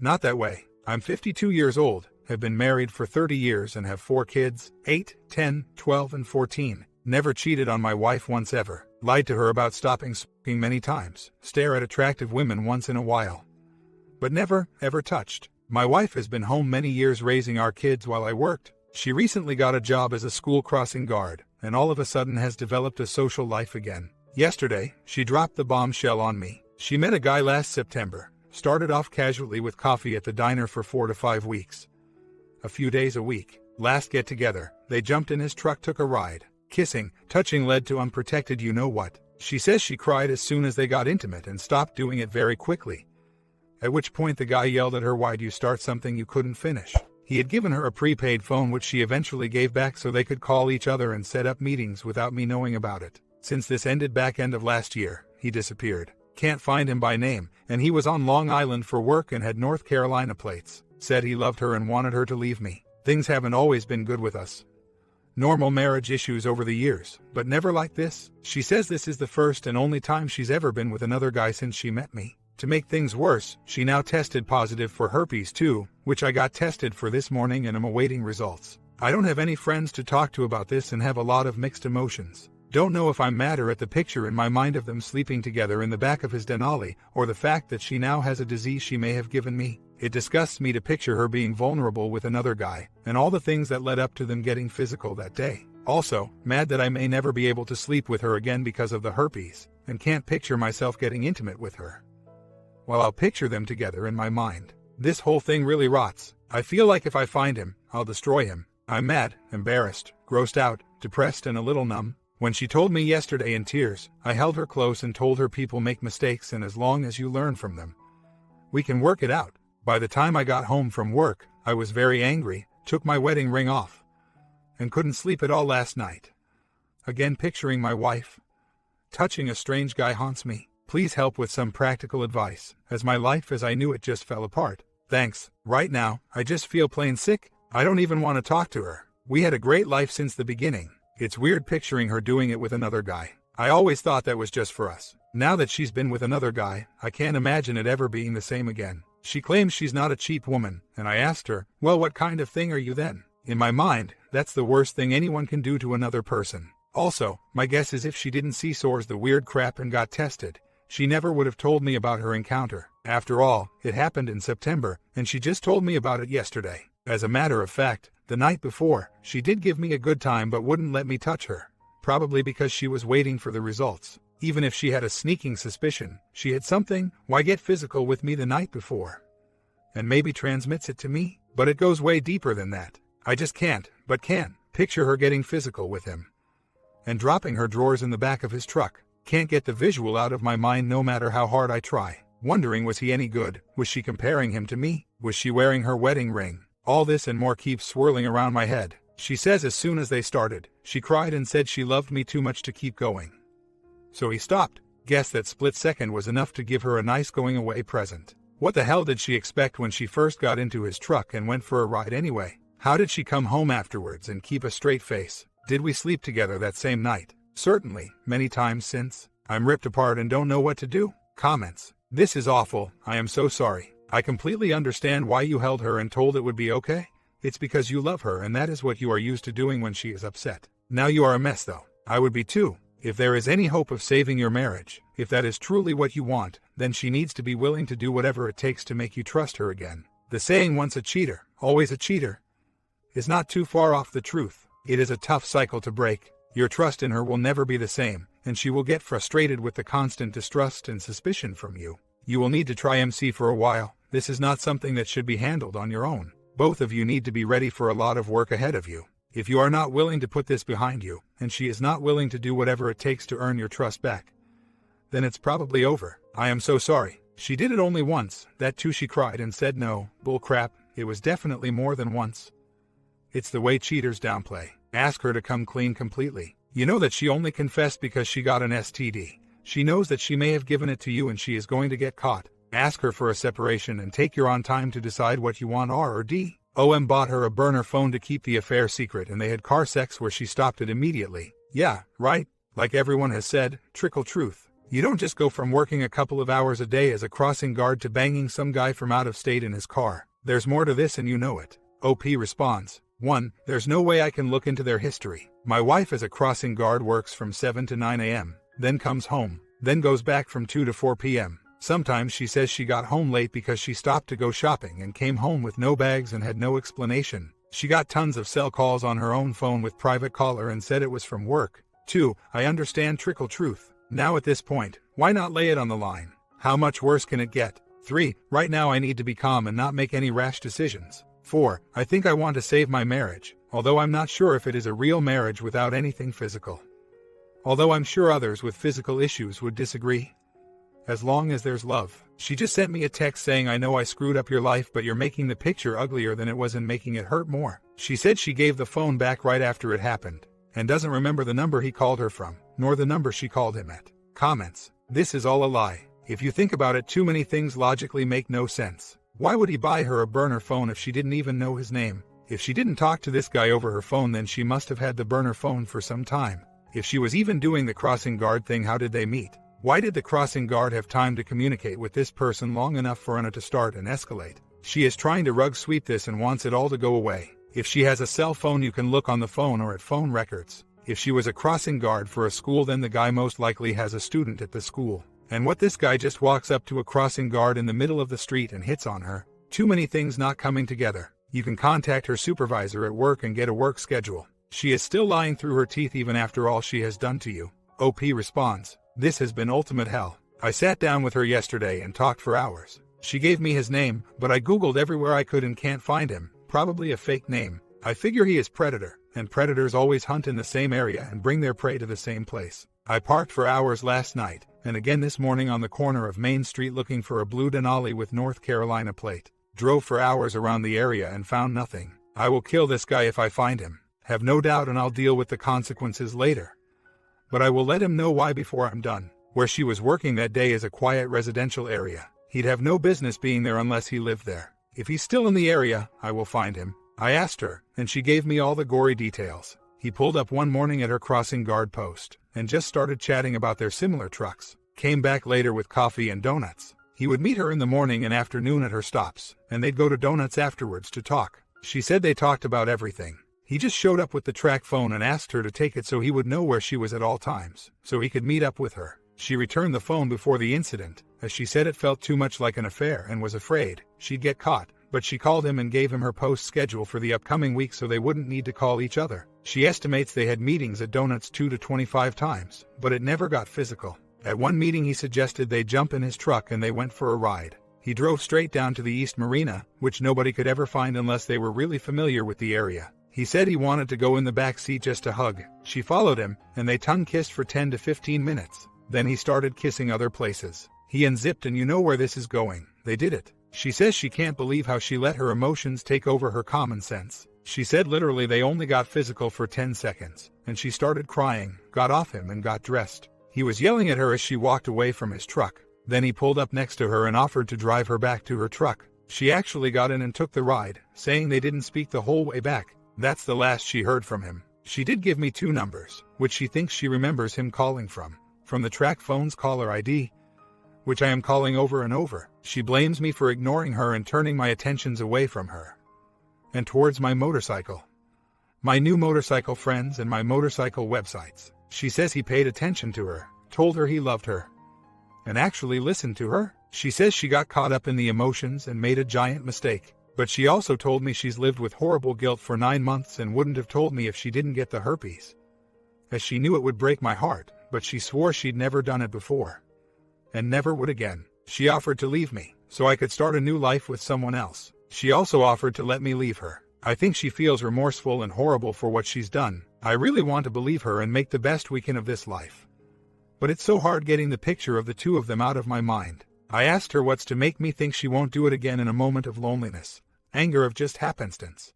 Not that way. I'm 52 years old, have been married for 30 years and have 4 kids, 8, 10, 12 and 14. Never cheated on my wife once ever. Lied to her about stopping smoking many times. Stare at attractive women once in a while. But never, ever touched. My wife has been home many years raising our kids while I worked. She recently got a job as a school crossing guard, and all of a sudden has developed a social life again. Yesterday, she dropped the bombshell on me. She met a guy last September, started off casually with coffee at the diner for 4 to 5 weeks. A few days a week. Last get together, they jumped in his truck, took a ride. Kissing, touching led to unprotected you-know-what. She says she cried as soon as they got intimate and stopped doing it very quickly. At which point the guy yelled at her, "Why'd you start something you couldn't finish?" He had given her a prepaid phone which she eventually gave back so they could call each other and set up meetings without me knowing about it. Since this ended back end of last year, he disappeared. Can't find him by name, and he was on Long Island for work and had North Carolina plates. Said he loved her and wanted her to leave me. Things haven't always been good with us. Normal marriage issues over the years, but never like this. She says this is the first and only time she's ever been with another guy since she met me. To make things worse, she now tested positive for herpes too, which I got tested for this morning and am awaiting results. I don't have any friends to talk to about this and have a lot of mixed emotions. Don't know if I'm madder at the picture in my mind of them sleeping together in the back of his Denali, or the fact that she now has a disease she may have given me. It disgusts me to picture her being vulnerable with another guy, and all the things that led up to them getting physical that day. Also, mad that I may never be able to sleep with her again because of the herpes, and can't picture myself getting intimate with her. While I'll picture them together in my mind. This whole thing really rots. I feel like if I find him, I'll destroy him. I'm mad, embarrassed, grossed out, depressed and a little numb. When she told me yesterday in tears, I held her close and told her people make mistakes and as long as you learn from them, we can work it out. By the time I got home from work, I was very angry, took my wedding ring off, and couldn't sleep at all last night. Again picturing my wife touching a strange guy haunts me. Please help with some practical advice, as my life as I knew it just fell apart. Thanks. Right now, I just feel plain sick. I don't even want to talk to her. We had a great life since the beginning. It's weird picturing her doing it with another guy. I always thought that was just for us. Now that she's been with another guy, I can't imagine it ever being the same again. She claims she's not a cheap woman, and I asked her, well, what kind of thing are you then? In my mind, that's the worst thing anyone can do to another person. Also, my guess is if she didn't see sores the weird crap and got tested, she never would have told me about her encounter. After all, it happened in September, and she just told me about it yesterday. As a matter of fact, the night before, she did give me a good time but wouldn't let me touch her. Probably because she was waiting for the results. Even if she had a sneaking suspicion she had something, why get physical with me the night before? And maybe transmits it to me? But it goes way deeper than that. I just can't, but can, picture her getting physical with him. And dropping her drawers in the back of his truck. Can't get the visual out of my mind no matter how hard I try. Wondering, was he any good? Was she comparing him to me? Was she wearing her wedding ring? All this and more keeps swirling around my head. She says as soon as they started, she cried and said she loved me too much to keep going. So he stopped. Guess that split second was enough to give her a nice going away present. What the hell did she expect when she first got into his truck and went for a ride anyway? How did she come home afterwards and keep a straight face? Did we sleep together that same night? Certainly, many times since. I'm ripped apart and don't know what to do. Comments. This is awful. I am so sorry. I completely understand why you held her and told it would be okay. It's because you love her and that is what you are used to doing when she is upset. Now you are a mess though. I would be too. If there is any hope of saving your marriage, if that is truly what you want, then she needs to be willing to do whatever it takes to make you trust her again. The saying once a cheater, always a cheater, is not too far off the truth. It is a tough cycle to break. Your trust in her will never be the same, and she will get frustrated with the constant distrust and suspicion from you. You will need to try MC for a while. This is not something that should be handled on your own. Both of you need to be ready for a lot of work ahead of you. If you are not willing to put this behind you, and she is not willing to do whatever it takes to earn your trust back, then it's probably over. I am so sorry. She did it only once. That too she cried and said no. Bull crap. It was definitely more than once. It's the way cheaters downplay. Ask her to come clean completely. You know that she only confessed because she got an STD. She knows that she may have given it to you and she is going to get caught. Ask her for a separation and take your own time to decide what you want. R or D. OM bought her a burner phone to keep the affair secret and they had car sex where she stopped it immediately. Yeah, right. Like everyone has said, trickle truth. You don't just go from working a couple of hours a day as a crossing guard to banging some guy from out of state in his car. There's more to this and you know it. OP responds, 1. There's no way I can look into their history. My wife as a crossing guard works from 7 to 9 a.m., then comes home, then goes back from 2 to 4 p.m. Sometimes she says she got home late because she stopped to go shopping and came home with no bags and had no explanation. She got tons of cell calls on her own phone with private caller and said it was from work. 2. I understand trickle truth. Now at this point, why not lay it on the line? How much worse can it get? 3. Right now I need to be calm and not make any rash decisions. 4. I think I want to save my marriage, although I'm not sure if it is a real marriage without anything physical. Although I'm sure others with physical issues would disagree. As long as there's love. She just sent me a text saying I know I screwed up your life but you're making the picture uglier than it was and making it hurt more. She said she gave the phone back right after it happened, and doesn't remember the number he called her from, nor the number she called him at. Comments. This is all a lie. If you think about it, too many things logically make no sense. Why would he buy her a burner phone if she didn't even know his name? If she didn't talk to this guy over her phone, then she must have had the burner phone for some time. If she was even doing the crossing guard thing, how did they meet? Why did the crossing guard have time to communicate with this person long enough for Anna to start and escalate? She is trying to rug sweep this and wants it all to go away. If she has a cell phone, you can look on the phone or at phone records. If she was a crossing guard for a school, then the guy most likely has a student at the school. And what, this guy just walks up to a crossing guard in the middle of the street and hits on her? Too many things not coming together. You can contact her supervisor at work and get a work schedule. She is still lying through her teeth even after all she has done to you. OP responds, this has been ultimate hell. I sat down with her yesterday and talked for hours. She gave me his name, but I googled everywhere I could and can't find him. Probably a fake name. I figure he is predator, and predators always hunt in the same area and bring their prey to the same place. I parked for hours last night, and again this morning on the corner of Main Street looking for a blue Denali with North Carolina plate. Drove for hours around the area and found nothing. I will kill this guy if I find him. Have no doubt, and I'll deal with the consequences later. But I will let him know why before I'm done. Where she was working that day is a quiet residential area. He'd have no business being there unless he lived there. If he's still in the area, I will find him. I asked her, and she gave me all the gory details. He pulled up one morning at her crossing guard post, and just started chatting about their similar trucks. Came back later with coffee and donuts. He would meet her in the morning and afternoon at her stops, and they'd go to donuts afterwards to talk. She said they talked about everything. He just showed up with the track phone and asked her to take it so he would know where she was at all times, so he could meet up with her. She returned the phone before the incident, as she said it felt too much like an affair and was afraid she'd get caught, but she called him and gave him her post schedule for the upcoming week so they wouldn't need to call each other. She estimates they had meetings at donuts 2 to 25 times, but it never got physical. At one meeting he suggested they jump in his truck and they went for a ride. He drove straight down to the East Marina, which nobody could ever find unless they were really familiar with the area. He said he wanted to go in the back seat just to hug. She followed him, and they tongue-kissed for 10 to 15 minutes. Then he started kissing other places. He unzipped, and you know where this is going. They did it. She says she can't believe how she let her emotions take over her common sense. She said literally they only got physical for 10 seconds, and she started crying, got off him and got dressed. He was yelling at her as she walked away from his truck. Then he pulled up next to her and offered to drive her back to her truck. She actually got in and took the ride, saying they didn't speak the whole way back. That's the last she heard from him. She did give me 2 numbers, which she thinks she remembers him calling from the track phone's caller ID, which I am calling over and over. She blames me for ignoring her and turning my attentions away from her and towards my motorcycle, my new motorcycle friends, and my motorcycle websites. She says he paid attention to her, told her he loved her, and actually listened to her. She says she got caught up in the emotions and made a giant mistake. But she also told me she's lived with horrible guilt for 9 months and wouldn't have told me if she didn't get the herpes, as she knew it would break my heart, but she swore she'd never done it before and never would again. She offered to leave me so I could start a new life with someone else. She also offered to let me leave her. I think she feels remorseful and horrible for what she's done. I really want to believe her and make the best we can of this life. But it's so hard getting the picture of the two of them out of my mind. I asked her what's to make me think she won't do it again in a moment of loneliness, anger of just happenstance.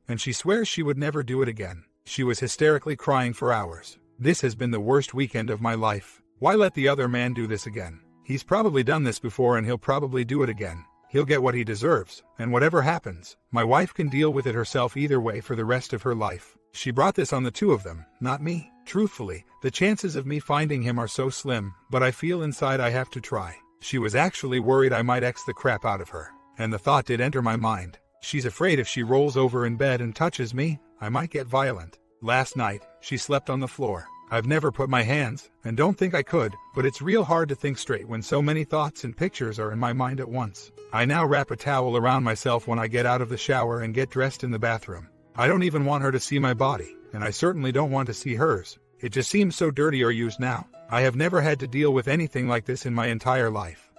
And she swears she would never do it again. She was hysterically crying for hours. This has been the worst weekend of my life. Why let the other man do this again? He's probably done this before and he'll probably do it again. He'll get what he deserves, and whatever happens, my wife can deal with it herself either way for the rest of her life. She brought this on the two of them, not me. Truthfully, the chances of me finding him are so slim, but I feel inside I have to try. She was actually worried I might X the crap out of her, and the thought did enter my mind. She's afraid if she rolls over in bed and touches me, I might get violent. Last night, she slept on the floor. I've never put my hands, and don't think I could, but it's real hard to think straight when so many thoughts and pictures are in my mind at once. I now wrap a towel around myself when I get out of the shower and get dressed in the bathroom. I don't even want her to see my body, and I certainly don't want to see hers. It just seems so dirty or used now. I have never had to deal with anything like this in my entire life.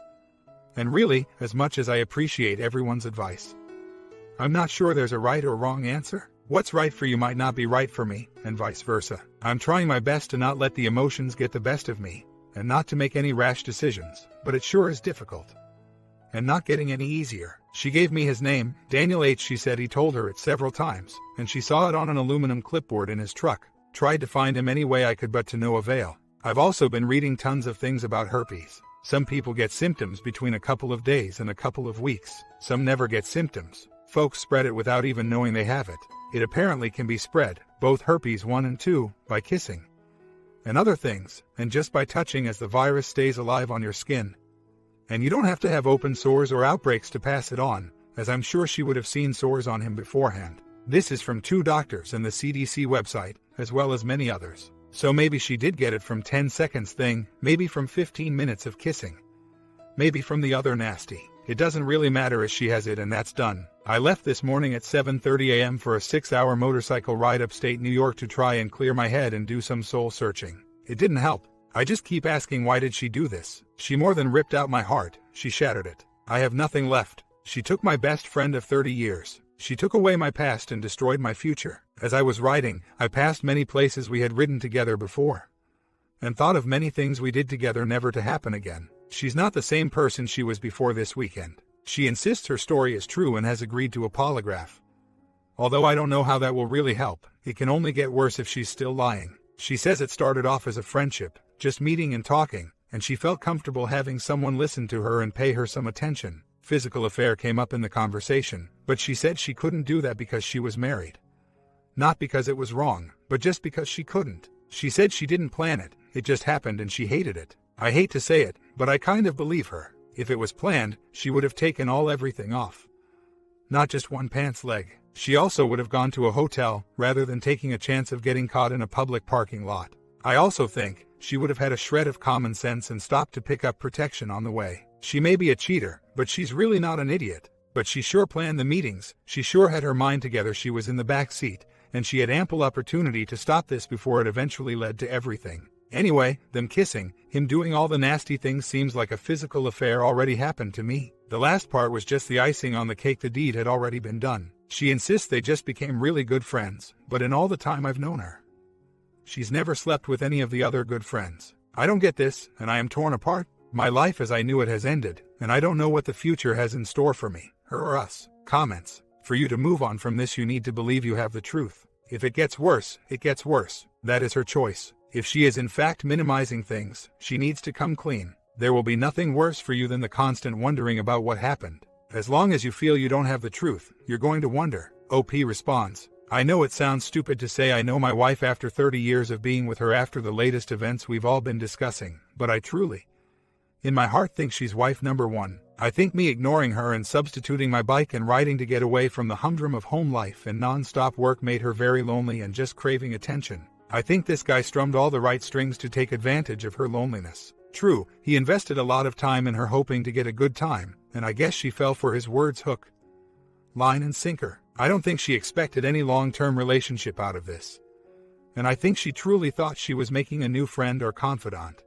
And really, as much as I appreciate everyone's advice, I'm not sure there's a right or wrong answer. What's right for you might not be right for me, and vice versa. I'm trying my best to not let the emotions get the best of me, and not to make any rash decisions, but it sure is difficult. And not getting any easier. She gave me his name, Daniel H. She said he told her it several times, and she saw it on an aluminum clipboard in his truck. Tried to find him any way I could, but to no avail. I've also been reading tons of things about herpes. Some people get symptoms between a couple of days and a couple of weeks. Some never get symptoms. Folks spread it without even knowing they have it. It apparently can be spread, both herpes 1 and 2, by kissing and other things, and just by touching as the virus stays alive on your skin. And you don't have to have open sores or outbreaks to pass it on, as I'm sure she would have seen sores on him beforehand. This is from 2 doctors and the CDC website, as well as many others. So maybe she did get it from 10 seconds thing, maybe from 15 minutes of kissing. Maybe from the other nasty. It doesn't really matter as she has it and that's done. I left this morning at 7:30 a.m. for a 6-hour motorcycle ride upstate New York to try and clear my head and do some soul searching. It didn't help. I just keep asking, why did she do this? She more than ripped out my heart. She shattered it. I have nothing left. She took my best friend of 30 years. She took away my past and destroyed my future. As I was riding, I passed many places we had ridden together before, and thought of many things we did together never to happen again. She's not the same person she was before this weekend. She insists her story is true and has agreed to a polygraph. Although I don't know how that will really help. It can only get worse if she's still lying. She says it started off as a friendship, just meeting and talking, and she felt comfortable having someone listen to her and pay her some attention. Physical affair came up in the conversation, but she said she couldn't do that because she was married. Not because it was wrong, but just because she couldn't. She said she didn't plan it, it just happened and she hated it. I hate to say it, but I kind of believe her. If it was planned, she would have taken everything off. Not just one pants leg. She also would have gone to a hotel, rather than taking a chance of getting caught in a public parking lot. I also think she would have had a shred of common sense and stopped to pick up protection on the way. She may be a cheater, but she's really not an idiot. But she sure planned the meetings, she sure had her mind together, she was in the back seat, and she had ample opportunity to stop this before it eventually led to everything. Anyway, them kissing, him doing all the nasty things seems like a physical affair already happened to me. The last part was just the icing on the cake, the deed had already been done. She insists they just became really good friends, but in all the time I've known her, she's never slept with any of the other good friends. I don't get this, and I am torn apart. My life as I knew it has ended, and I don't know what the future has in store for me, her or us. Comments. For you to move on from this, you need to believe you have the truth. If it gets worse, it gets worse. That is her choice. If she is in fact minimizing things, she needs to come clean. There will be nothing worse for you than the constant wondering about what happened. As long as you feel you don't have the truth, you're going to wonder. OP responds, I know it sounds stupid to say I know my wife after 30 years of being with her after the latest events we've all been discussing, but I truly, in my heart, think she's wife number 1. I think me ignoring her and substituting my bike and riding to get away from the humdrum of home life and non-stop work made her very lonely and just craving attention. I think this guy strummed all the right strings to take advantage of her loneliness. True, he invested a lot of time in her hoping to get a good time, and I guess she fell for his words hook, line and sinker. I don't think she expected any long-term relationship out of this. And I think she truly thought she was making a new friend or confidant,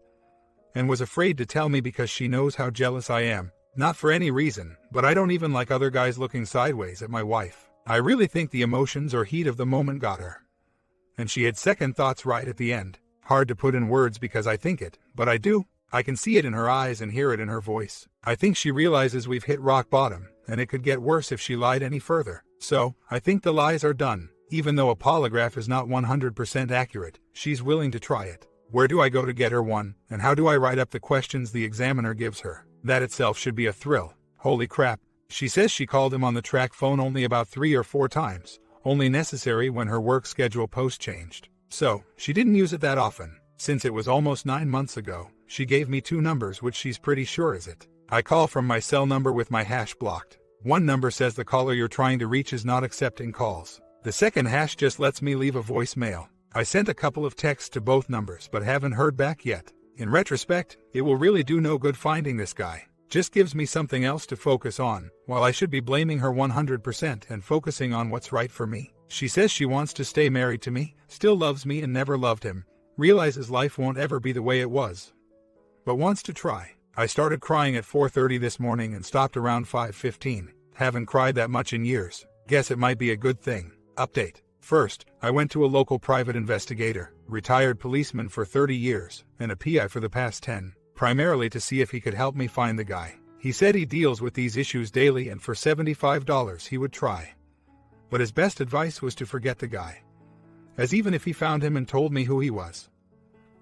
and was afraid to tell me because she knows how jealous I am. Not for any reason, but I don't even like other guys looking sideways at my wife. I really think the emotions or heat of the moment got her, and she had second thoughts right at the end. Hard to put in words because I think it, but I do. I can see it in her eyes and hear it in her voice. I think she realizes we've hit rock bottom, and it could get worse if she lied any further. So, I think the lies are done. Even though a polygraph is not 100% accurate, she's willing to try it. Where do I go to get her one, and how do I write up the questions the examiner gives her? That itself should be a thrill. Holy crap. She says she called him on the track phone only about 3 or 4 times, only necessary when her work schedule post-changed. So, she didn't use it that often. Since it was almost 9 months ago, she gave me 2 numbers which she's pretty sure is it. I call from my cell number with my hash blocked. One number says the caller you're trying to reach is not accepting calls. The second hash just lets me leave a voicemail. I sent a couple of texts to both numbers but haven't heard back yet. In retrospect, it will really do no good finding this guy. Just gives me something else to focus on, while I should be blaming her 100% and focusing on what's right for me. She says she wants to stay married to me, still loves me and never loved him, realizes life won't ever be the way it was, but wants to try. I started crying at 4:30 this morning and stopped around 5:15. Haven't cried that much in years. Guess it might be a good thing. Update. First, I went to a local private investigator, retired policeman for 30 years, and a PI for the past 10, primarily to see if he could help me find the guy. He said he deals with these issues daily and for $75 he would try. But his best advice was to forget the guy, as even if he found him and told me who he was,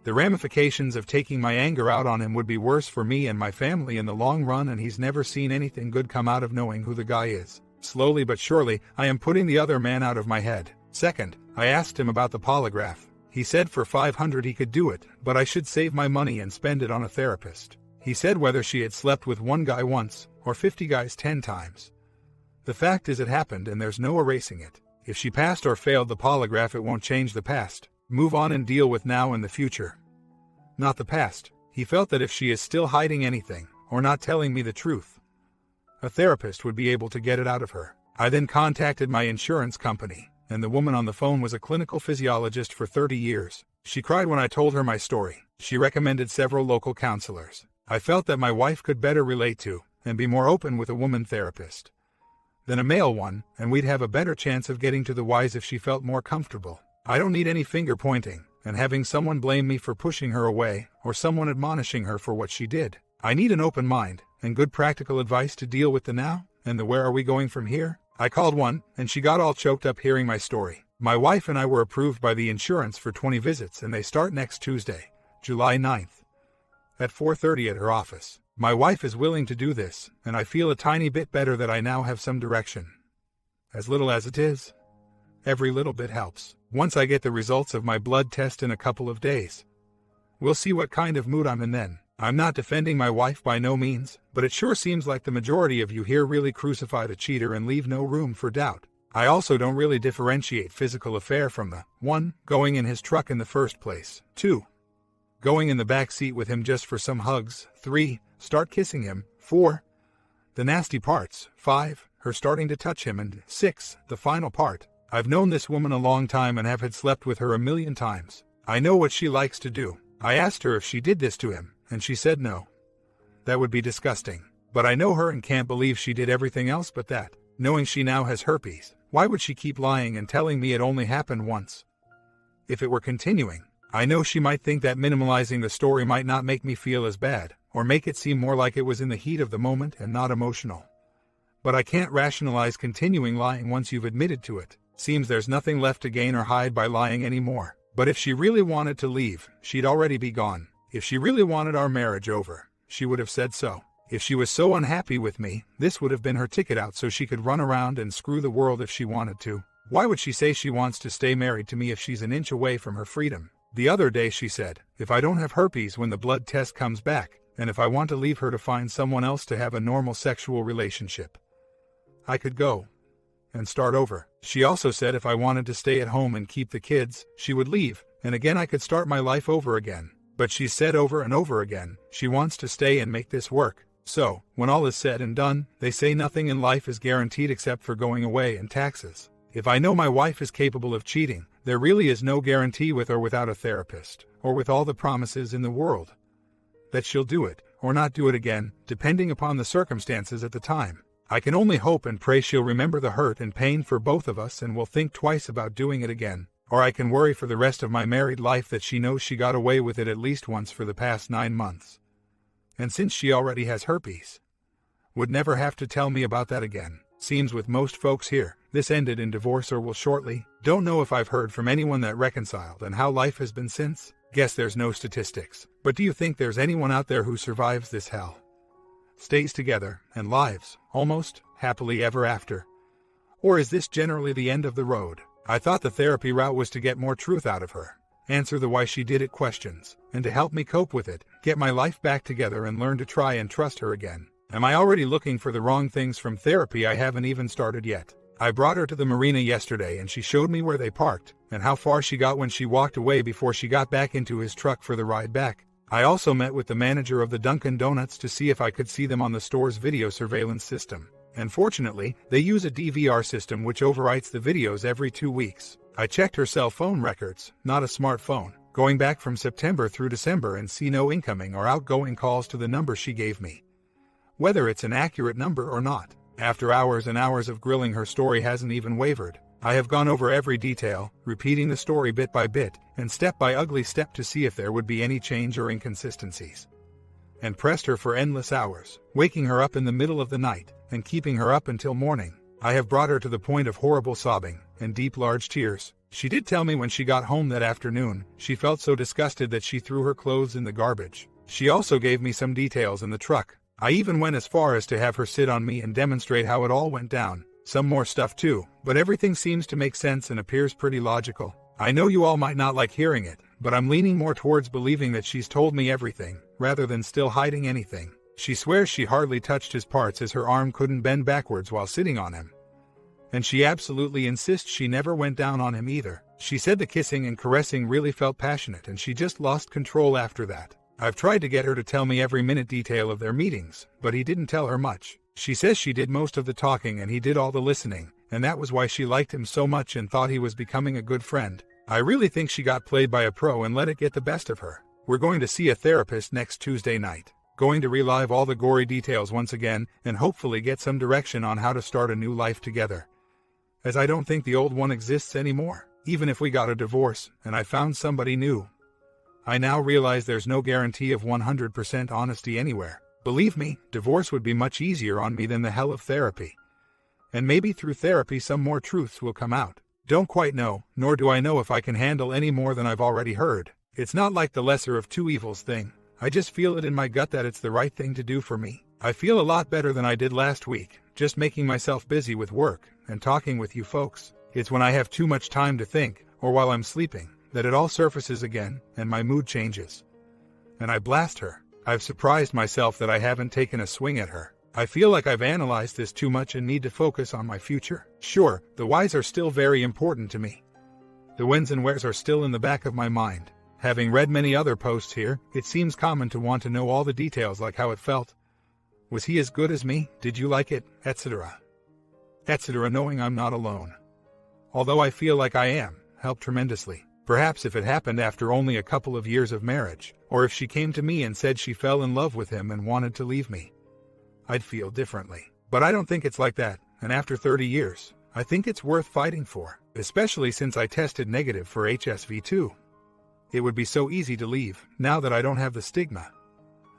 the ramifications of taking my anger out on him would be worse for me and my family in the long run, and he's never seen anything good come out of knowing who the guy is. Slowly but surely, I am putting the other man out of my head. Second, I asked him about the polygraph. He said for $500 he could do it, but I should save my money and spend it on a therapist. He said whether she had slept with one guy once, or 50 guys 10 times. The fact is it happened and there's no erasing it. If she passed or failed the polygraph, it won't change the past. Move on and deal with now and the future, not the past. He felt that if she is still hiding anything, or not telling me the truth, a therapist would be able to get it out of her. I then contacted my insurance company, and the woman on the phone was a clinical physiologist for 30 years. She cried when I told her my story. She recommended several local counselors. I felt that my wife could better relate to, and be more open with a woman therapist than a male one, and we'd have a better chance of getting to the whys if she felt more comfortable. I don't need any finger pointing, and having someone blame me for pushing her away, or someone admonishing her for what she did. I need an open mind, and good practical advice to deal with the now, and the where are we going from here. I called one, and she got all choked up hearing my story. My wife and I were approved by the insurance for 20 visits, and they start next Tuesday, July 9th, at 4:30 at her office. My wife is willing to do this, and I feel a tiny bit better that I now have some direction. As little as it is, every little bit helps. Once I get the results of my blood test in a couple of days, we'll see what kind of mood I'm in then. I'm not defending my wife by no means, but it sure seems like the majority of you here really crucify the cheater and leave no room for doubt. I also don't really differentiate physical affair from the 1. Going in his truck in the first place, 2. Going in the back seat with him just for some hugs, 3. Start kissing him, 4. The nasty parts, 5. Her starting to touch him, and 6. The final part. I've known this woman a long time and have had slept with her a million times. I know what she likes to do. I asked her if she did this to him, and she said no. That would be disgusting. But I know her and can't believe she did everything else but that. Knowing she now has herpes, why would she keep lying and telling me it only happened once? If it were continuing, I know she might think that minimalizing the story might not make me feel as bad, or make it seem more like it was in the heat of the moment and not emotional. But I can't rationalize continuing lying once you've admitted to it. Seems there's nothing left to gain or hide by lying anymore. But if she really wanted to leave, she'd already be gone. If she really wanted our marriage over, she would have said so. If she was so unhappy with me, this would have been her ticket out so she could run around and screw the world if she wanted to. Why would she say she wants to stay married to me if she's an inch away from her freedom? The other day she said, if I don't have herpes when the blood test comes back, and if I want to leave her to find someone else to have a normal sexual relationship, I could go and start over. She also said if I wanted to stay at home and keep the kids, she would leave, and again I could start my life over again. But she said over and over again, she wants to stay and make this work. So, when all is said and done, they say nothing in life is guaranteed except for going away and taxes. If I know my wife is capable of cheating, there really is no guarantee with or without a therapist, or with all the promises in the world, that she'll do it, or not do it again, depending upon the circumstances at the time. I can only hope and pray she'll remember the hurt and pain for both of us and will think twice about doing it again. Or I can worry for the rest of my married life that she knows she got away with it at least once for the past 9 months. And since she already has herpes, would never have to tell me about that again. Seems with most folks here, this ended in divorce or will shortly. Don't know if I've heard from anyone that reconciled and how life has been since. Guess there's no statistics. But do you think there's anyone out there who survives this hell, stays together, and lives, almost, happily ever after? Or is this generally the end of the road? I thought the therapy route was to get more truth out of her, answer the why she did it questions, and to help me cope with it, get my life back together and learn to try and trust her again. Am I already looking for the wrong things from therapy? I haven't even started yet. I brought her to the marina yesterday and she showed me where they parked and how far she got when she walked away before she got back into his truck for the ride back. I also met with the manager of the Dunkin' Donuts to see if I could see them on the store's video surveillance system. And fortunately, they use a DVR system which overwrites the videos every 2 weeks. I checked her cell phone records, not a smartphone, going back from September through December and see no incoming or outgoing calls to the number she gave me. Whether it's an accurate number or not, after hours and hours of grilling, her story hasn't even wavered. I have gone over every detail, repeating the story bit by bit and step by ugly step to see if there would be any change or inconsistencies. And pressed her for endless hours, waking her up in the middle of the night and keeping her up until morning. I have brought her to the point of horrible sobbing and deep large tears. She did tell me when she got home that afternoon, she felt so disgusted that she threw her clothes in the garbage. She also gave me some details in the truck. I even went as far as to have her sit on me and demonstrate how it all went down. Some more stuff too, but everything seems to make sense and appears pretty logical. I know you all might not like hearing it, but I'm leaning more towards believing that she's told me everything, rather than still hiding anything. She swears she hardly touched his parts as her arm couldn't bend backwards while sitting on him. And she absolutely insists she never went down on him either. She said the kissing and caressing really felt passionate and she just lost control after that. I've tried to get her to tell me every minute detail of their meetings, but he didn't tell her much. She says she did most of the talking and he did all the listening, and that was why she liked him so much and thought he was becoming a good friend. I really think she got played by a pro and let it get the best of her. We're going to see a therapist next Tuesday night. Going to relive all the gory details once again and hopefully get some direction on how to start a new life together. As I don't think the old one exists anymore, even if we got a divorce and I found somebody new. I now realize there's no guarantee of 100% honesty anywhere. Believe me, divorce would be much easier on me than the hell of therapy. And maybe through therapy some more truths will come out. Don't quite know, nor do I know if I can handle any more than I've already heard. It's not like the lesser of two evils thing. I just feel it in my gut that it's the right thing to do for me. I feel a lot better than I did last week, just making myself busy with work and talking with you folks. It's when I have too much time to think, or while I'm sleeping, that it all surfaces again and my mood changes. And I blast her. I've surprised myself that I haven't taken a swing at her. I feel like I've analyzed this too much and need to focus on my future. Sure, the whys are still very important to me. The whens and wheres are still in the back of my mind. Having read many other posts here, it seems common to want to know all the details, like how it felt. Was he as good as me? Did you like it? Etc. Etc. Knowing I'm not alone. Although I feel like I am, helped tremendously. Perhaps if it happened after only a couple of years of marriage, or if she came to me and said she fell in love with him and wanted to leave me, I'd feel differently. But I don't think it's like that, and after 30 years, I think it's worth fighting for, especially since I tested negative for HSV too. It would be so easy to leave, now that I don't have the stigma.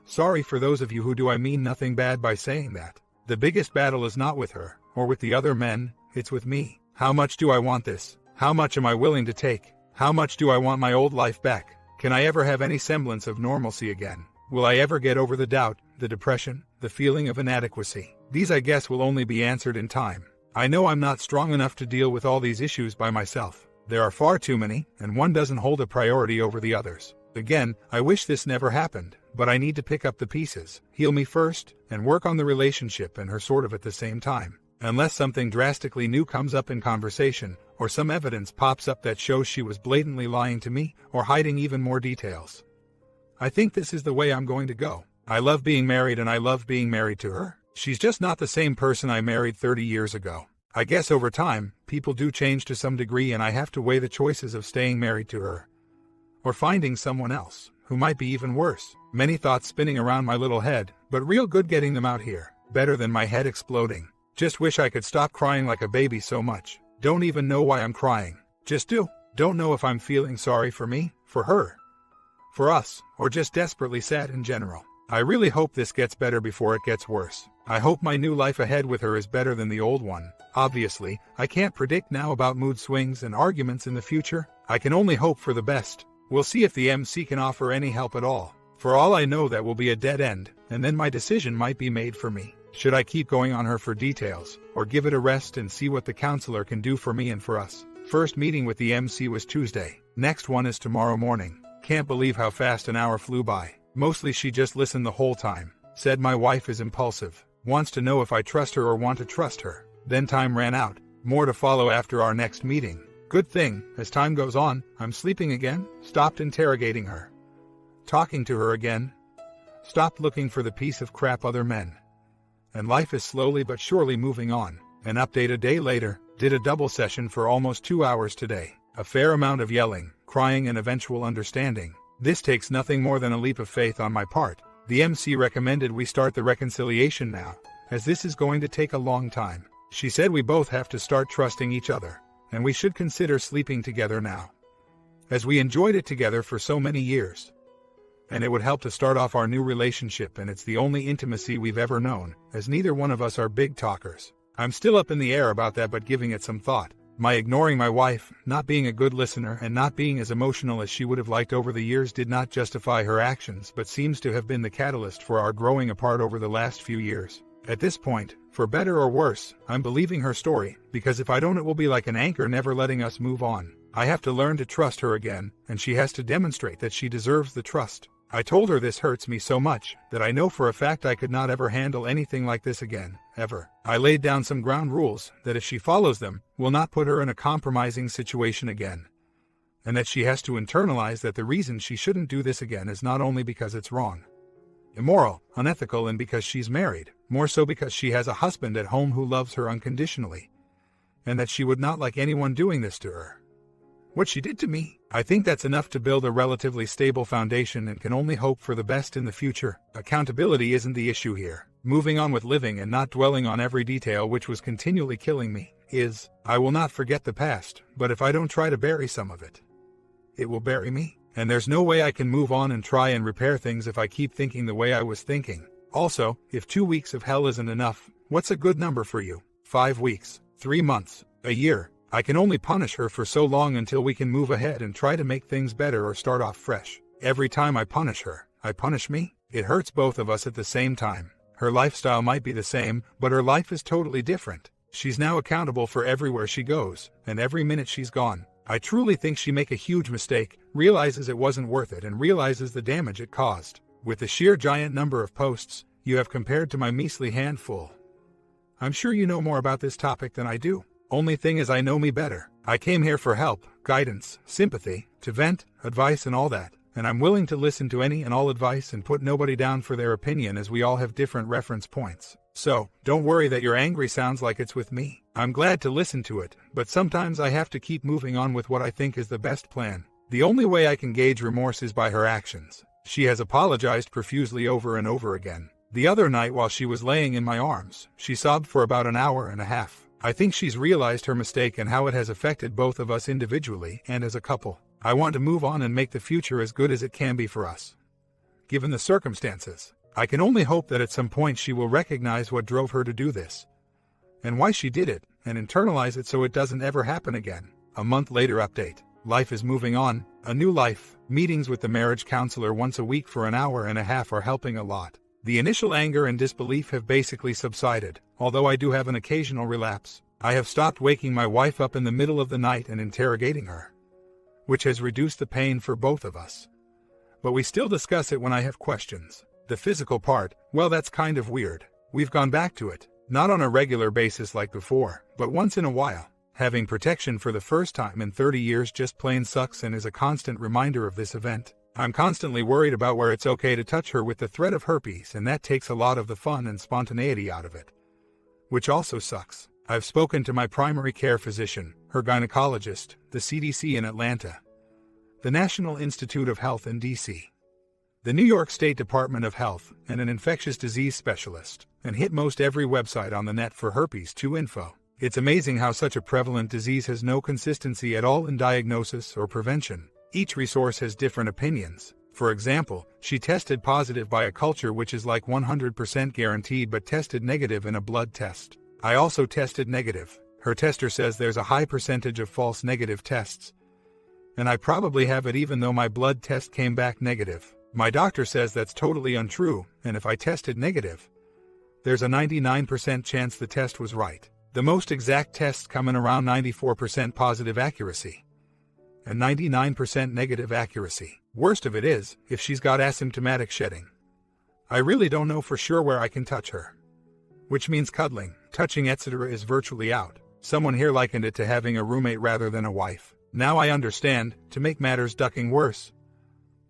Sorry for those of you who do I mean nothing bad by saying that. The biggest battle is not with her, or with the other men, it's with me. How much do I want this? How much am I willing to take? How much do I want my old life back? Can I ever have any semblance of normalcy again? Will I ever get over the doubt, the depression, the feeling of inadequacy? These I guess will only be answered in time. I know I'm not strong enough to deal with all these issues by myself. There are far too many, and one doesn't hold a priority over the others. Again, I wish this never happened, but I need to pick up the pieces, heal me first, and work on the relationship and her sort of at the same time. Unless something drastically new comes up in conversation, or some evidence pops up that shows she was blatantly lying to me, or hiding even more details. I think this is the way I'm going to go. I love being married and I love being married to her. She's just not the same person I married 30 years ago. I guess over time, people do change to some degree and I have to weigh the choices of staying married to her, or finding someone else, who might be even worse. Many thoughts spinning around my little head, but real good getting them out here. Better than my head exploding. Just wish I could stop crying like a baby so much. Don't even know why I'm crying. Just do. Don't know if I'm feeling sorry for me, for her, for us, or just desperately sad in general. I really hope this gets better before it gets worse. I hope my new life ahead with her is better than the old one. Obviously, I can't predict now about mood swings and arguments in the future. I can only hope for the best. We'll see if the MC can offer any help at all. For all I know, that will be a dead end, and then my decision might be made for me. Should I keep going on her for details, or give it a rest and see what the counselor can do for me and for us? First meeting with the MC was Tuesday. Next one is tomorrow morning. Can't believe how fast an hour flew by. Mostly she just listened the whole time. Said my wife is impulsive. Wants to know if I trust her or want to trust her. Then time ran out. More to follow after our next meeting. Good thing, as time goes on, I'm sleeping again. Stopped interrogating her. Talking to her again. Stopped looking for the piece of crap other men. And life is slowly but surely moving on. An update a day later. Did a double session for almost 2 hours today. A fair amount of yelling, crying and eventual understanding. This takes nothing more than a leap of faith on my part. The MC recommended we start the reconciliation now, as this is going to take a long time. She said we both have to start trusting each other, and we should consider sleeping together now, as we enjoyed it together for so many years. And it would help to start off our new relationship, and it's the only intimacy we've ever known, as neither one of us are big talkers. I'm still up in the air about that, but giving it some thought. My ignoring my wife, not being a good listener, and not being as emotional as she would have liked over the years did not justify her actions, but seems to have been the catalyst for our growing apart over the last few years. At this point, for better or worse, I'm believing her story, because if I don't it will be like an anchor never letting us move on. I have to learn to trust her again, and she has to demonstrate that she deserves the trust. I told her this hurts me so much, that I know for a fact I could not ever handle anything like this again, ever. I laid down some ground rules, that if she follows them, will not put her in a compromising situation again. And that she has to internalize that the reason she shouldn't do this again is not only because it's wrong, immoral, unethical, and because she's married, more so because she has a husband at home who loves her unconditionally, and that she would not like anyone doing this to her. What she did to me, I think that's enough to build a relatively stable foundation and can only hope for the best in the future. Accountability isn't the issue here. Moving on with living and not dwelling on every detail which was continually killing me is. I will not forget the past, but if I don't try to bury some of it, it will bury me. And there's no way I can move on and try and repair things if I keep thinking the way I was thinking. Also, if 2 weeks of hell isn't enough, what's a good number for you? 5 weeks, 3 months, a year? I can only punish her for so long until we can move ahead and try to make things better or start off fresh. Every time I punish her, I punish me. It hurts both of us at the same time. Her lifestyle might be the same, but her life is totally different. She's now accountable for everywhere she goes, and every minute she's gone. I truly think she make a huge mistake, realizes it wasn't worth it, and realizes the damage it caused. With the sheer giant number of posts you have compared to my measly handful, I'm sure you know more about this topic than I do. Only thing is I know me better. I came here for help, guidance, sympathy, to vent, advice and all that, and I'm willing to listen to any and all advice and put nobody down for their opinion, as we all have different reference points. So, don't worry that you're angry sounds like it's with me. I'm glad to listen to it, but sometimes I have to keep moving on with what I think is the best plan. The only way I can gauge remorse is by her actions. She has apologized profusely over and over again. The other night while she was laying in my arms, she sobbed for about an hour and a half. I think she's realized her mistake and how it has affected both of us individually and as a couple. I want to move on and make the future as good as it can be for us, given the circumstances. I can only hope that at some point she will recognize what drove her to do this, and why she did it, and internalize it so it doesn't ever happen again. A month later update. Life is moving on. A new life. Meetings with the marriage counselor once a week for an hour and a half are helping a lot. The initial anger and disbelief have basically subsided, although I do have an occasional relapse. I have stopped waking my wife up in the middle of the night and interrogating her, which has reduced the pain for both of us. But we still discuss it when I have questions. The physical part, well, that's kind of weird. We've gone back to it, not on a regular basis like before, but once in a while. Having protection for the first time in 30 years just plain sucks and is a constant reminder of this event. I'm constantly worried about where it's okay to touch her with the threat of herpes, and that takes a lot of the fun and spontaneity out of it, which also sucks. I've spoken to my primary care physician, her gynecologist, the CDC in Atlanta, the National Institute of Health in DC, the New York State Department of Health, and an infectious disease specialist, and hit most every website on the net for herpes 2 info. It's amazing how such a prevalent disease has no consistency at all in diagnosis or prevention. Each resource has different opinions. For example, she tested positive by a culture which is like 100% guaranteed but tested negative in a blood test. I also tested negative. Her tester says there's a high percentage of false negative tests, and I probably have it even though my blood test came back negative. My doctor says that's totally untrue, and if I tested negative, there's a 99% chance the test was right. The most exact tests come in around 94% positive accuracy and 99% negative accuracy. Worst of it is, if she's got asymptomatic shedding. I really don't know for sure where I can touch her. Which means cuddling, touching, etc. is virtually out. Someone here likened it to having a roommate rather than a wife. Now I understand, to make matters ducking worse,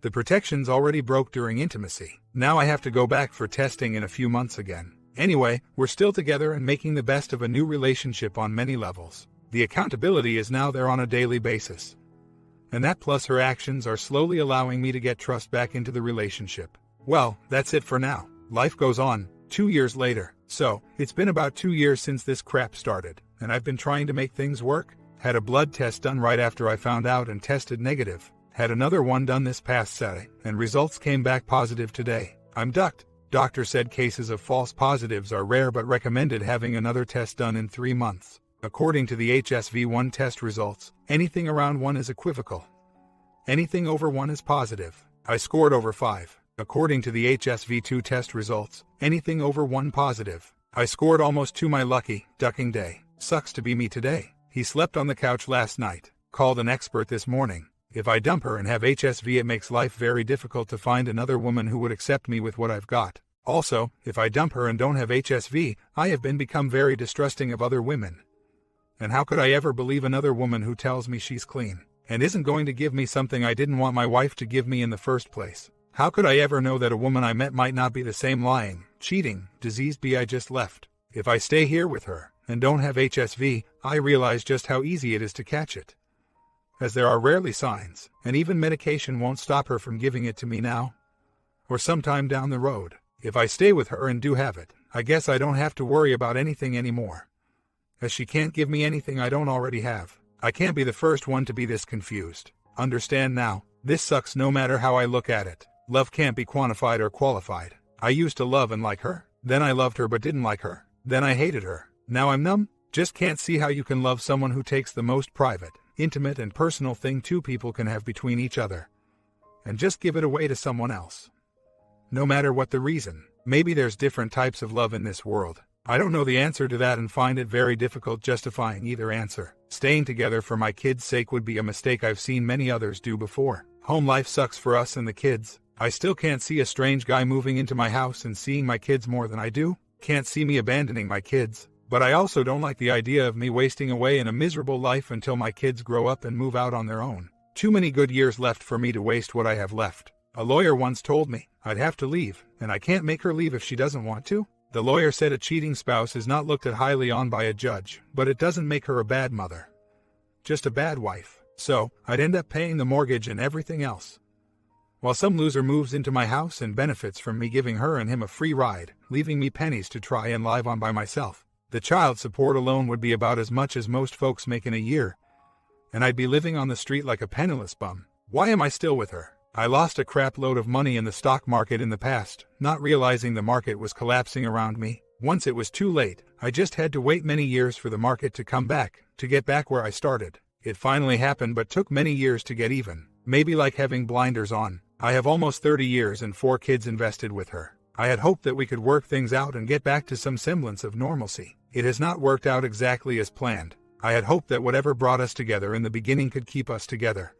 the protections already broke during intimacy. Now I have to go back for testing in a few months again. Anyway, we're still together and making the best of a new relationship on many levels. The accountability is now there on a daily basis. And that plus her actions are slowly allowing me to get trust back into the relationship. Well, that's it for now. Life goes on. 2 years later. So, it's been about 2 years since this crap started, and I've been trying to make things work. Had a blood test done right after I found out and tested negative. Had another one done this past Saturday, and results came back positive today. I'm ducked. Doctor said cases of false positives are rare but recommended having another test done in 3 months. According to the HSV-1 test results, anything around 1 is equivocal. Anything over 1 is positive. I scored over 5. According to the HSV-2 test results, anything over 1 positive. I scored almost to my lucky ducking day. Sucks to be me today. He slept on the couch last night. Called an expert this morning. If I dump her and have HSV, it makes life very difficult to find another woman who would accept me with what I've got. Also, if I dump her and don't have HSV, I have become very distrusting of other women. And how could I ever believe another woman who tells me she's clean and isn't going to give me something I didn't want my wife to give me in the first place? How could I ever know that a woman I met might not be the same lying, cheating, disease bee I just left? If I stay here with her and don't have HSV, I realize just how easy it is to catch it. As there are rarely signs, and even medication won't stop her from giving it to me now or sometime down the road. If I stay with her and do have it, I guess I don't have to worry about anything anymore, as she can't give me anything I don't already have. I can't be the first one to be this confused. Understand now, this sucks no matter how I look at it. Love can't be quantified or qualified. I used to love and like her, then I loved her but didn't like her, then I hated her. Now I'm numb. Just can't see how you can love someone who takes the most private, intimate and personal thing two people can have between each other and just give it away to someone else. No matter what the reason. Maybe there's different types of love in this world. I don't know the answer to that and find it very difficult justifying either answer. Staying together for my kids' sake would be a mistake I've seen many others do before. Home life sucks for us and the kids. I still can't see a strange guy moving into my house and seeing my kids more than I do. Can't see me abandoning my kids. But I also don't like the idea of me wasting away in a miserable life until my kids grow up and move out on their own. Too many good years left for me to waste what I have left. A lawyer once told me I'd have to leave, and I can't make her leave if she doesn't want to. The lawyer said a cheating spouse is not looked at highly on by a judge, but it doesn't make her a bad mother. Just a bad wife. So, I'd end up paying the mortgage and everything else, while some loser moves into my house and benefits from me giving her and him a free ride, leaving me pennies to try and live on by myself. The child support alone would be about as much as most folks make in a year, and I'd be living on the street like a penniless bum. Why am I still with her? I lost a crap load of money in the stock market in the past, not realizing the market was collapsing around me. Once it was too late, I just had to wait many years for the market to come back, to get back where I started. It finally happened but took many years to get even. Maybe like having blinders on. I have almost 30 years and 4 kids invested with her. I had hoped that we could work things out and get back to some semblance of normalcy. It has not worked out exactly as planned. I had hoped that whatever brought us together in the beginning could keep us together.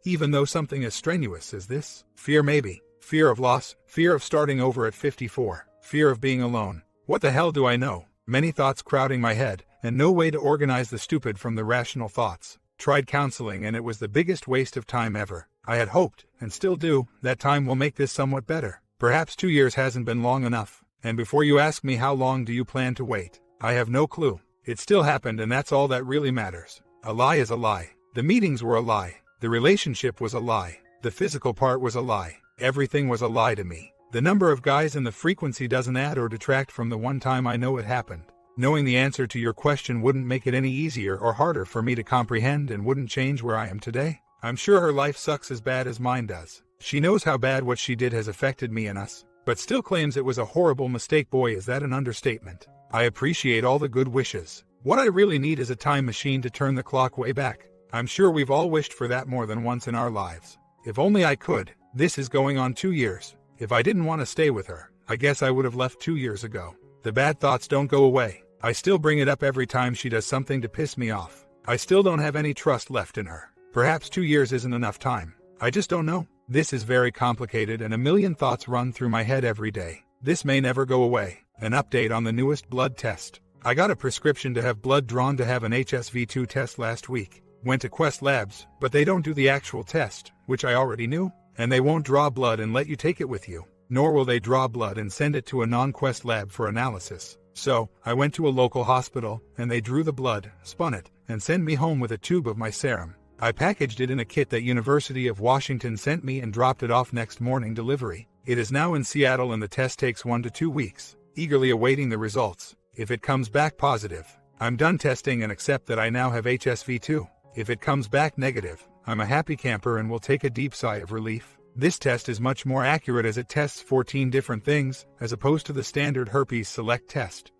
Even though something as strenuous as this, fear maybe, fear of loss, fear of starting over at 54, fear of being alone. What the hell do I know? Many thoughts crowding my head, and no way to organize the stupid from the rational thoughts. Tried counseling and it was the biggest waste of time ever. I had hoped, and still do, that time will make this somewhat better. Perhaps 2 years hasn't been long enough. And before you ask me how long do you plan to wait, I have no clue. It still happened and that's all that really matters. A lie is a lie. The meetings were a lie. The relationship was a lie. The physical part was a lie. Everything was a lie to me. The number of guys and the frequency doesn't add or detract from the one time I know it happened. Knowing the answer to your question wouldn't make it any easier or harder for me to comprehend and wouldn't change where I am today. I'm sure her life sucks as bad as mine does. She knows how bad what she did has affected me and us, but still claims it was a horrible mistake. Boy, is that an understatement. I appreciate all the good wishes. What I really need is a time machine to turn the clock way back. I'm sure we've all wished for that more than once in our lives. If only I could. This is going on 2 years. If I didn't want to stay with her, I guess I would have left 2 years ago. The bad thoughts don't go away. I still bring it up every time she does something to piss me off. I still don't have any trust left in her. Perhaps 2 years isn't enough time. I just don't know. This is very complicated and a million thoughts run through my head every day. This may never go away. An update on the newest blood test. I got a prescription to have blood drawn to have an HSV2 test last week. Went to Quest Labs, but they don't do the actual test, which I already knew, and they won't draw blood and let you take it with you. Nor will they draw blood and send it to a non-Quest lab for analysis. So, I went to a local hospital, and they drew the blood, spun it, and sent me home with a tube of my serum. I packaged it in a kit that University of Washington sent me and dropped it off next morning delivery. It is now in Seattle and the test takes 1 to 2 weeks. Eagerly awaiting the results. If it comes back positive, I'm done testing and accept that I now have HSV2. If it comes back negative, I'm a happy camper and will take a deep sigh of relief. This test is much more accurate as it tests 14 different things, as opposed to the standard herpes select test,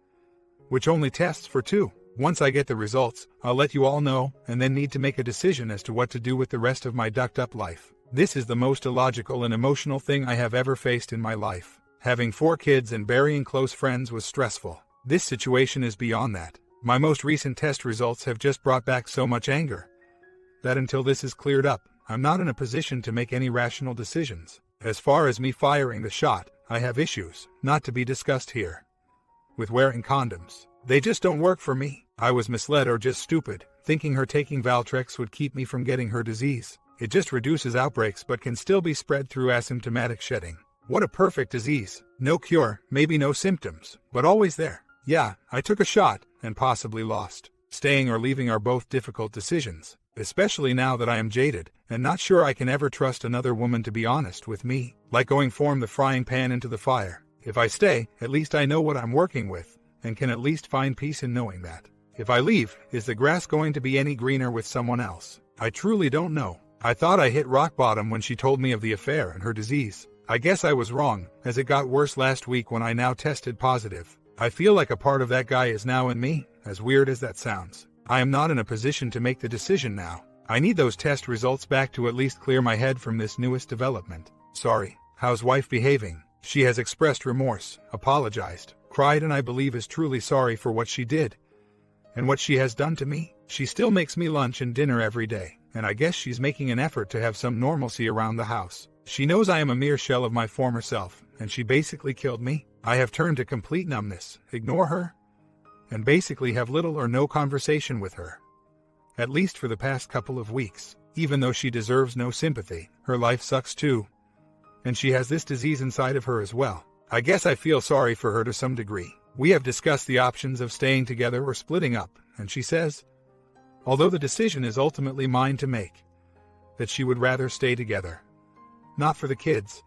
which only tests for 2. Once I get the results, I'll let you all know, and then need to make a decision as to what to do with the rest of my ducked-up life. This is the most illogical and emotional thing I have ever faced in my life. Having 4 kids and burying close friends was stressful. This situation is beyond that. My most recent test results have just brought back so much anger that until this is cleared up, I'm not in a position to make any rational decisions. As far as me firing the shot, I have issues, not to be discussed here, with wearing condoms. They just don't work for me. I was misled or just stupid, thinking her taking Valtrex would keep me from getting her disease. It just reduces outbreaks but can still be spread through asymptomatic shedding. What a perfect disease. No cure, maybe no symptoms, but always there. Yeah, I took a shot, and possibly lost. Staying or leaving are both difficult decisions, especially now that I am jaded, and not sure I can ever trust another woman to be honest with me. Like going from the frying pan into the fire. If I stay, at least I know what I'm working with, and can at least find peace in knowing that. If I leave, is the grass going to be any greener with someone else? I truly don't know. I thought I hit rock bottom when she told me of the affair and her disease. I guess I was wrong, as it got worse last week when I now tested positive. I feel like a part of that guy is now in me, as weird as that sounds. I am not in a position to make the decision now. I need those test results back to at least clear my head from this newest development. Sorry. How's wife behaving? She has expressed remorse, apologized, cried, and I believe is truly sorry for what she did and what she has done to me. She still makes me lunch and dinner every day, and I guess she's making an effort to have some normalcy around the house. She knows I am a mere shell of my former self, and she basically killed me. I have turned to complete numbness, ignore her, and basically have little or no conversation with her. At least for the past couple of weeks. Even though she deserves no sympathy, her life sucks too. And she has this disease inside of her as well. I guess I feel sorry for her to some degree. We have discussed the options of staying together or splitting up, and she says, although the decision is ultimately mine to make, that she would rather stay together. Not for the kids,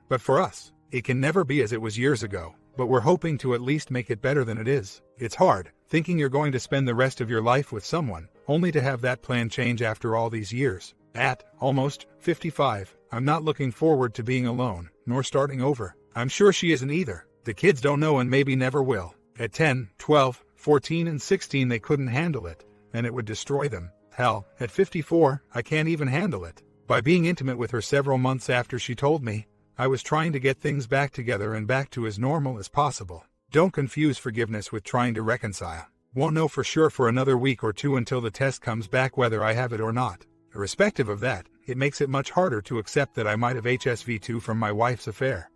but for us. It can never be as it was years ago, but we're hoping to at least make it better than it is. It's hard, thinking you're going to spend the rest of your life with someone, only to have that plan change after all these years. At almost 55, I'm not looking forward to being alone, nor starting over. I'm sure she isn't either. The kids don't know and maybe never will. At 10, 12, 14 and 16 they couldn't handle it, and it would destroy them. Hell, at 54, I can't even handle it. By being intimate with her several months after she told me, I was trying to get things back together and back to as normal as possible. Don't confuse forgiveness with trying to reconcile. Won't know for sure for another week or 2 until the test comes back whether I have it or not. Irrespective of that, it makes it much harder to accept that I might have HSV2 from my wife's affair,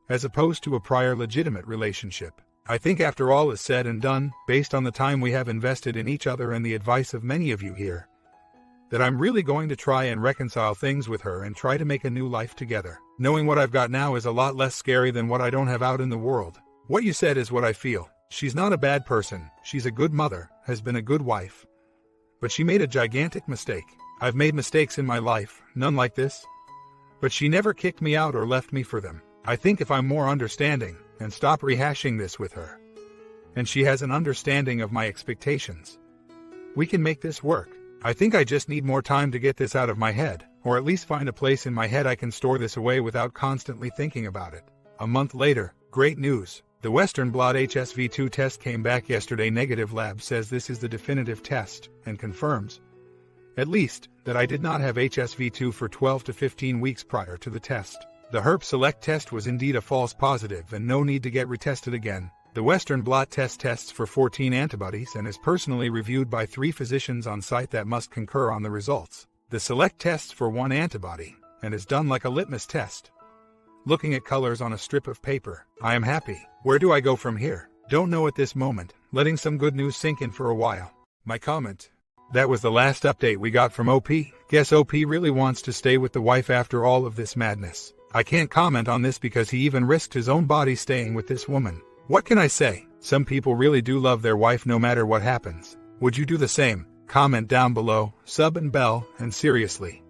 as opposed to a prior legitimate relationship. I think after all is said and done, based on the time we have invested in each other and the advice of many of you here, that I'm really going to try and reconcile things with her and try to make a new life together. Knowing what I've got now is a lot less scary than what I don't have out in the world. What you said is what I feel. She's not a bad person, she's a good mother, has been a good wife. But she made a gigantic mistake. I've made mistakes in my life, none like this. But she never kicked me out or left me for them. I think if I'm more understanding, and stop rehashing this with her, and she has an understanding of my expectations, we can make this work. I think I just need more time to get this out of my head, or at least find a place in my head I can store this away without constantly thinking about it. A month later, great news. The Western blot HSV2 test came back yesterday. Negative lab says this is the definitive test, and confirms, at least, that I did not have HSV2 for 12 to 15 weeks prior to the test. The herpes select test was indeed a false positive and no need to get retested again. The Western blot test tests for 14 antibodies and is personally reviewed by 3 physicians on site that must concur on the results. The select tests for 1 antibody and is done like a litmus test. Looking at colors on a strip of paper, I am happy. Where do I go from here? Don't know at this moment, letting some good news sink in for a while. My comment. That was the last update we got from OP. Guess OP really wants to stay with the wife after all of this madness. I can't comment on this because he even risked his own body staying with this woman. What can I say? Some people really do love their wife no matter what happens. Would you do the same? Comment down below, sub and bell, and seriously,